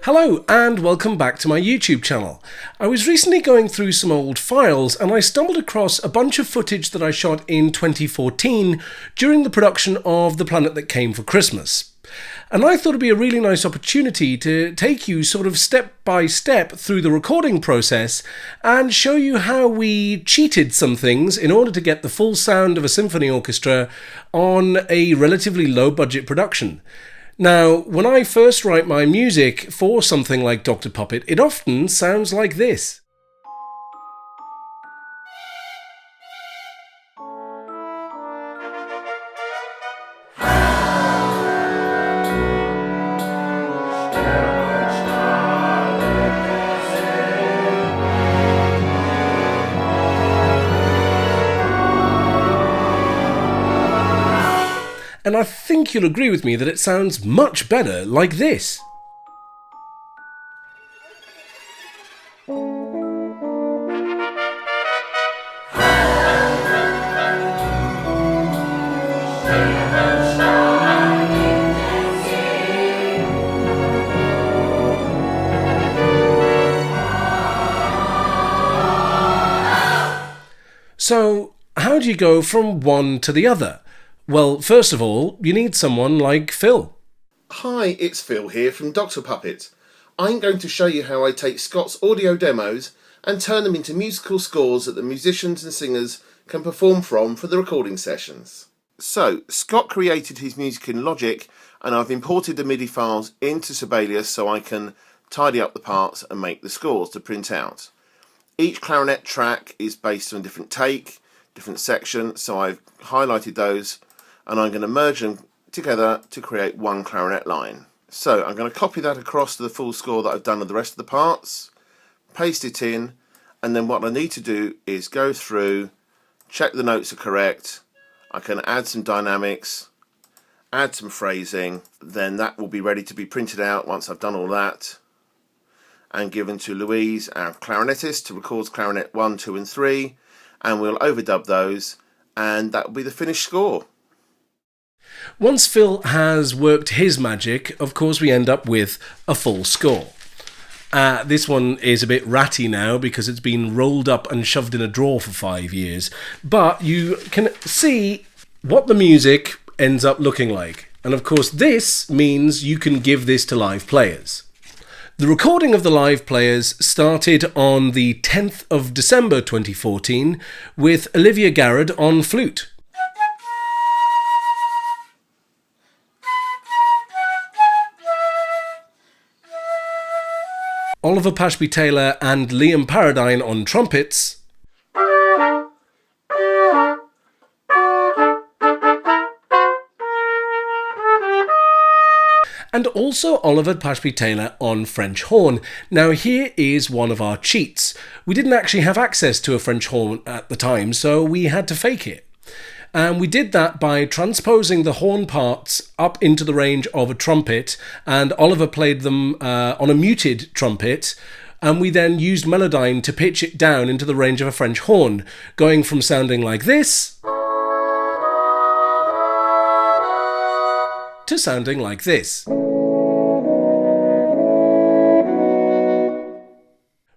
Hello and welcome back to my YouTube channel. I was recently going through some old files and I stumbled across a bunch of footage that I shot in 2014 during the production of The Planet That Came for Christmas. And I thought it'd be a really nice opportunity to take you sort of step by step through the recording process and show you how we cheated some things in order to get the full sound of a symphony orchestra on a relatively low budget production. Now, when I first write my music for something like Dr. Puppet, it often sounds like this. And I think you'll agree with me that it sounds much better like this. So, how do you go from one to the other? Well, first of all, you need someone like Phil. Hi, it's Phil here from Dr. Puppet. I'm going to show you how I take Scott's audio demos and turn them into musical scores that the musicians and singers can perform from for the recording sessions. So, Scott created his music in Logic and I've imported the MIDI files into Sibelius so I can tidy up the parts and make the scores to print out. Each clarinet track is based on a different take, different section, so I've highlighted those and I'm going to merge them together to create one clarinet line. So I'm going to copy that across to the full score that I've done of the rest of the parts, paste it in, and then what I need to do is go through, check the notes are correct, I can add some dynamics, add some phrasing, then that will be ready to be printed out once I've done all that, and given to Louise, our clarinetist, to record clarinet 1, 2 and 3, and we'll overdub those, and that will be the finished score. Once Phil has worked his magic, of course we end up with a full score. This one is a bit ratty now because it's been rolled up and shoved in a drawer for 5 years, but you can see what the music ends up looking like. And of course this means you can give this to live players. The recording of the live players started on the 10th of December 2014 with Olivia Garrard on flute. Oliver Pashby-Taylor and Liam Paradine on trumpets. And also Oliver Pashby-Taylor on French horn. Now here is one of our cheats. We didn't actually have access to a French horn at the time, so we had to fake it. And we did that by transposing the horn parts up into the range of a trumpet, and Oliver played them on a muted trumpet, and we then used Melodyne to pitch it down into the range of a French horn, going from sounding like this to sounding like this.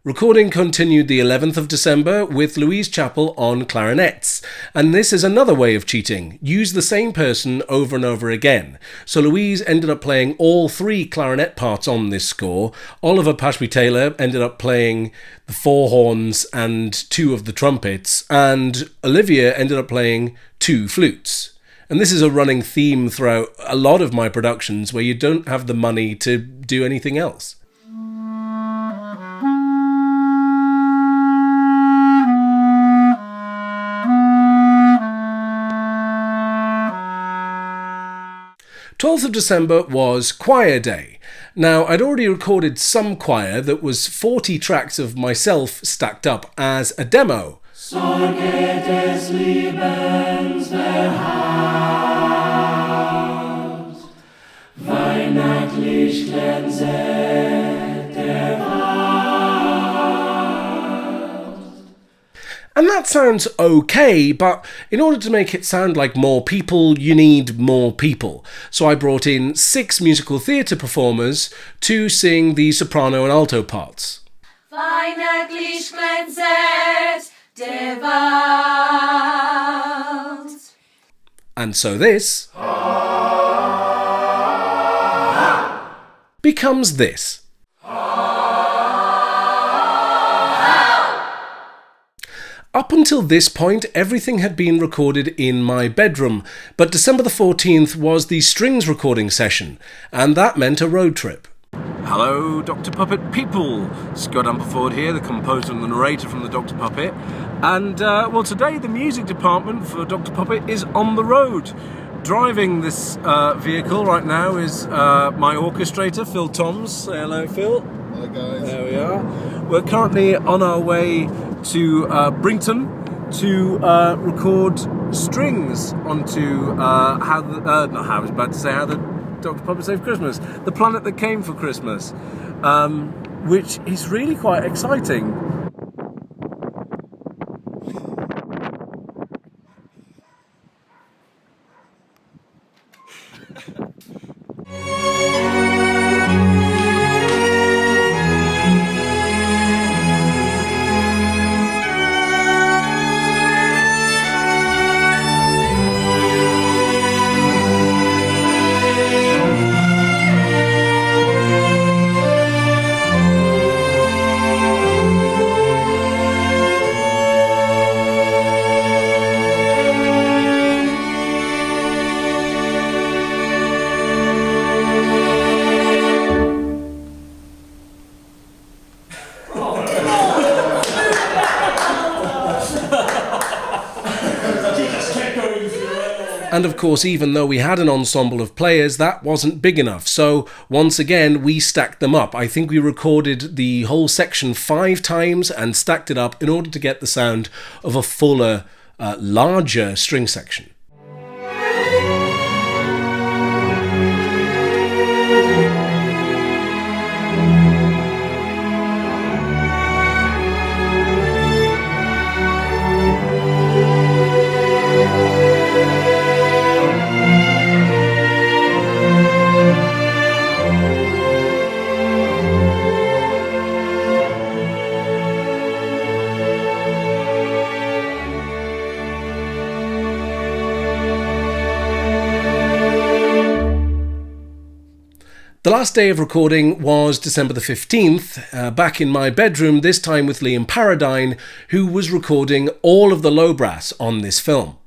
Recording continued the 11th of December with Louise Chappell on clarinets. And this is another way of cheating. Use the same person over and over again. So Louise ended up playing all 3 clarinet parts on this score. Oliver Pashby-Taylor ended up playing the 4 horns and 2 of the trumpets. And Olivia ended up playing 2 flutes. And this is a running theme throughout a lot of my productions where you don't have the money to do anything else. "12th of December was Choir Day. Now, I'd already recorded some choir that was 40 tracks of myself stacked up as a demo. Sorget des Lebens der Haus, weihnachtlich glänzet der Wald. And that sounds okay, but in order to make it sound like more people, you need more people. So I brought in 6 musical theatre performers to sing the soprano and alto parts. Weihnachtslicht glänzet der Wald. And so this becomes this. Up until this point, everything had been recorded in my bedroom, but December the 14th was the strings recording session, and that meant a road trip. Hello, Dr. Puppet people. Scott Ampleford here, the composer and the narrator from the Dr. Puppet. And, well, today the music department for Dr. Puppet is on the road. Driving this vehicle right now is my orchestrator, Phil Toms. Say hello, Phil. Hi, guys. There we are. We're currently on our way to Brington to record strings onto how the Dr. Puppet Saved Christmas, the planet that came for Christmas, which is really quite exciting. And of course, even though we had an ensemble of players, that wasn't big enough. So once again, we stacked them up. I think we recorded the whole section 5 times and stacked it up in order to get the sound of a fuller, larger string section. The last day of recording was December the 15th, back in my bedroom, this time with Liam Paradine, who was recording all of the low brass on this film.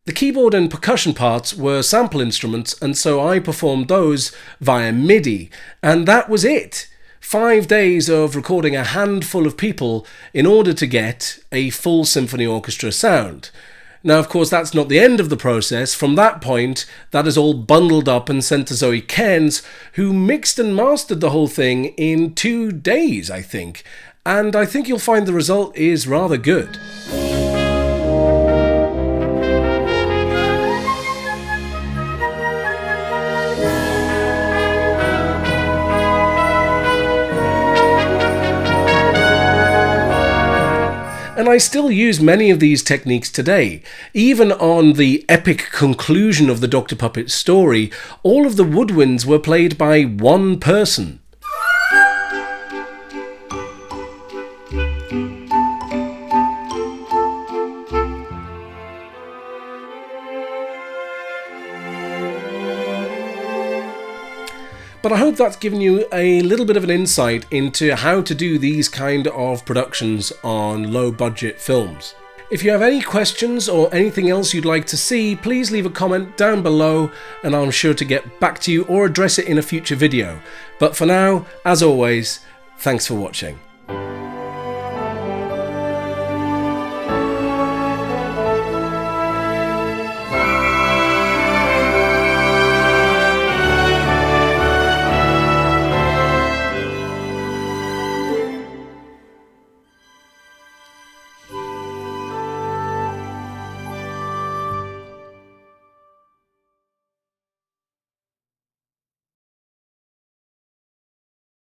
The keyboard and percussion parts were sample instruments, and so I performed those via MIDI, and that was it. 5 days of recording a handful of people in order to get a full symphony orchestra sound. Now, of course, that's not the end of the process. From that point, that is all bundled up and sent to Zoe Cairns, who mixed and mastered the whole thing in 2 days, I think. And I think you'll find the result is rather good. And I still use many of these techniques today. Even on the epic conclusion of the Dr. Puppet story, all of the woodwinds were played by one person. But I hope that's given you a little bit of an insight into how to do these kind of productions on low budget films. If you have any questions or anything else you'd like to see, please leave a comment down below and I'm sure to get back to you or address it in a future video. But for now, as always, thanks for watching.